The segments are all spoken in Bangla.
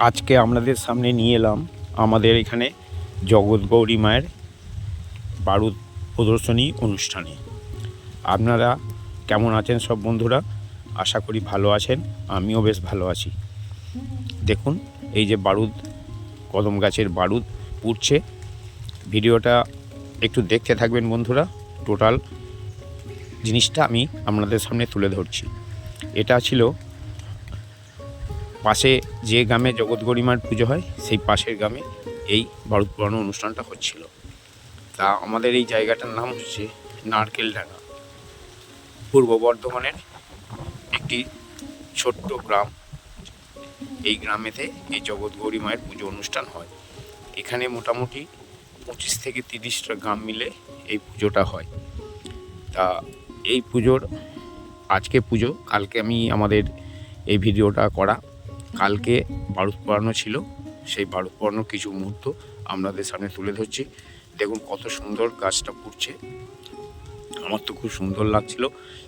আজকে আপনাদের সামনে নিয়ে এলাম আমাদের এখানে জগৎ গৌরী মায়ের বারুদ প্রদর্শনী অনুষ্ঠানে। আপনারা কেমন আছেন সব বন্ধুরা? আশা করি ভালো আছেন, আমিও বেশ ভালো আছি। দেখুন এই যে বারুদ, কদম গাছের বারুদ পুড়ছে। ভিডিওটা একটু দেখতে থাকবেন বন্ধুরা, টোটাল জিনিসটা আমি আপনাদের সামনে তুলে ধরছি। এটা ছিল পাশে যে গ্রামে জগৎ গৌরী মার পুজো হয়, সেই পাশের গ্রামে এই বারুদ পোড়ানো অনুষ্ঠানটা হচ্ছিল। তা আমাদের এই জায়গাটার নাম হচ্ছে নারকেলডাঙ্গা, পূর্ব বর্ধমানের একটি ছোট্ট গ্রাম। এই গ্রামেতে এই জগৎ গৌরী মায়ের পুজো অনুষ্ঠান হয়। এখানে মোটামুটি 25 থেকে 30টা গ্রাম মিলে এই পুজোটা হয়। তা এই পুজোর আজকে পুজো, কালকে আমি আমাদের এই ভিডিওটা করা, কালকে বারুদ পোড়ানো ছিল। সেই বারুদ পোড়ানোর কিছু মুহূর্ত আপনাদের সামনে তুলে ধরছি। দেখুন কত সুন্দর গাছটা পুড়ছে, আমার তো খুব সুন্দর লাগছিল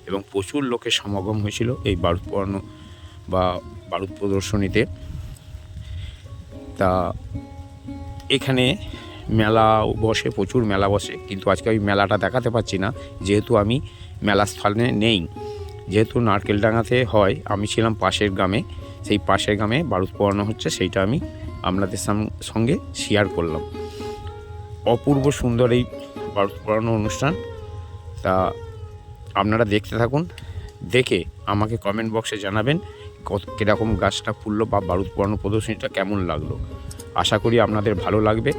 এবং প্রচুর লোকের সমাগম হয়েছিল এই বারুদ পোড়ানো বা বারুদ প্রদর্শনীতে। তা এখানে মেলা বসে, প্রচুর মেলা বসে, কিন্তু আজকে আমি মেলাটা দেখাতে পারছি না যেহেতু আমি মেলা স্থানে নেই। যেহেতু নারকেলডাঙ্গাতে হয়, আমি ছিলাম পাশের গ্রামে, সেই পাশের গ্রামে বারুদ পোড়ানো হচ্ছে, সেইটা আমি আপনাদের সঙ্গে শেয়ার করলাম। অপূর্ব সুন্দর এই বারুদ পোড়ানো অনুষ্ঠান। তা আপনারা দেখতে থাকুন, দেখে আমাকে কমেন্ট বক্সে জানাবেন কীরকম গাছটা পুড়লো বা বারুদ পোড়ানো প্রদর্শনীটা কেমন লাগলো। আশা করি আপনাদের ভালো লাগবে।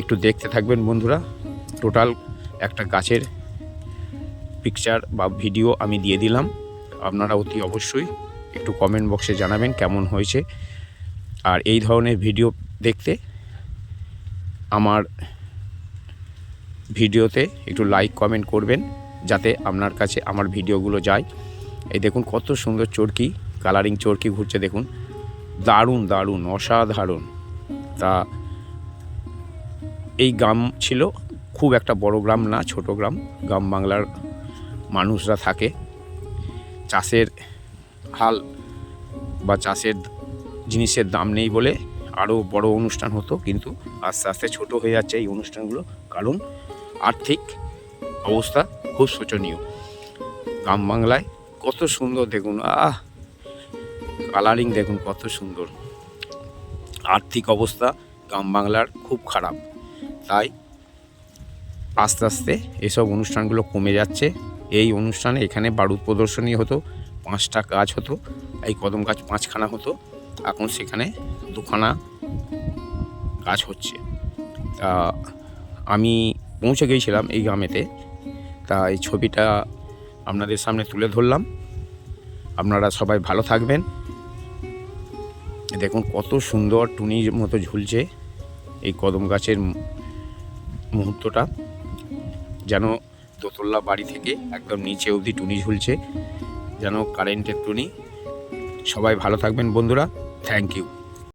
একটু দেখতে থাকবেন বন্ধুরা। টোটাল একটা গাছের পিকচার বা ভিডিও আমি দিয়ে দিলাম, আপনারা অতি অবশ্যই একটু কমেন্ট বক্সে জানাবেন কেমন হয়েছে। আর এই ধরনের ভিডিও দেখতে আমার ভিডিওতে একটু লাইক কমেন্ট করবেন, যাতে আপনার কাছে আমার ভিডিওগুলো যায়। এই দেখুন কত সুন্দর চরকি, কালারিং চরকি ঘুরছে, দেখুন দারুণ দারুণ অসাধারণ। তা এই গ্রাম ছিল খুব একটা বড় গ্রাম না, ছোট গ্রাম। গ্রাম বাংলার মানুষরা থাকে, চাষের হাল বা চাষের জিনিসের দাম নেই বলে আরও বড় অনুষ্ঠান হতো, কিন্তু আস্তে আস্তে ছোট হয়ে যাচ্ছে এই অনুষ্ঠানগুলো, কারণ আর্থিক অবস্থা খুব শোচনীয়। গ্রাম বাংলায় কত সুন্দর দেখুন, কালারিং দেখুন কত সুন্দর। আর্থিক অবস্থা গ্রাম বাংলার খুব খারাপ, তাই আস্তে আস্তে এসব অনুষ্ঠানগুলো কমে যাচ্ছে। এই অনুষ্ঠানে এখানে বারুদ প্রদর্শনী হতো, 5টা গাছ হতো, এই কদম গাছ 5খানা হতো, এখন সেখানে 2খানা গাছ হচ্ছে। তা আমি পৌঁছে গিয়েছিলাম এই গ্রামেতে, তা এই ছবিটা আপনাদের সামনে তুলে ধরলাম। আপনারা সবাই ভালো থাকবেন। দেখুন কত সুন্দর টুনির মতো ঝুলছে এই কদম গাছের মুহূর্তটা, যেন দোতলা বাড়ি থেকে একদম নিচে অবধি টুনি ঝুলছে, যেন কারেন্টের টুনি। সবাই ভালো থাকবেন বন্ধুরা, থ্যাংক ইউ।